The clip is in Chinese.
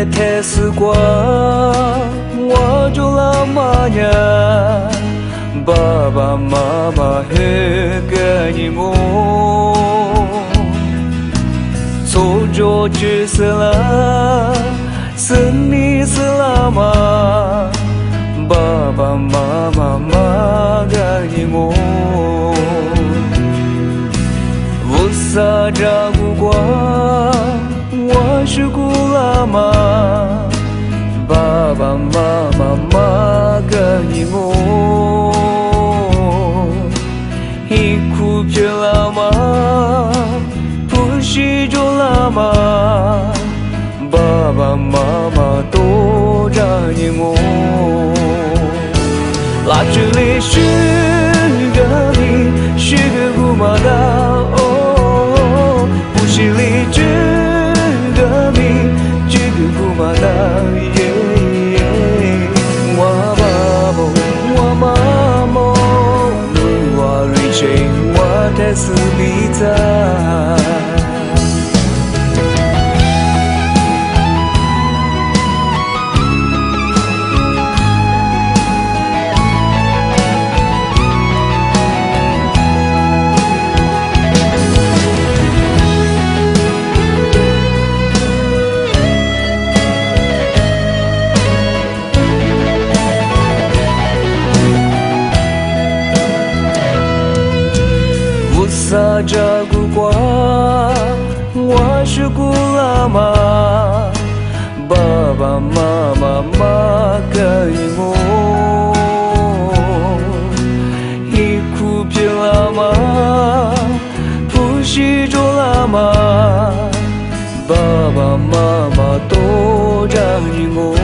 的太时光，我就老妈呀，爸爸妈妈很爱你我，错着就是了，是你是了吗？爸爸妈妈妈爱你我，无啥照顾过。我是孤老妈，爸爸妈妈妈跟你我，一哭别老妈，不许就老妈，爸爸妈妈都让你我，拉住你是个你，是个姑妈的哦，不是你这。是你在。啥照顾过，我是孤老妈，爸爸妈妈妈跟我，一哭别老妈，不许做老妈，爸爸妈妈都让你我。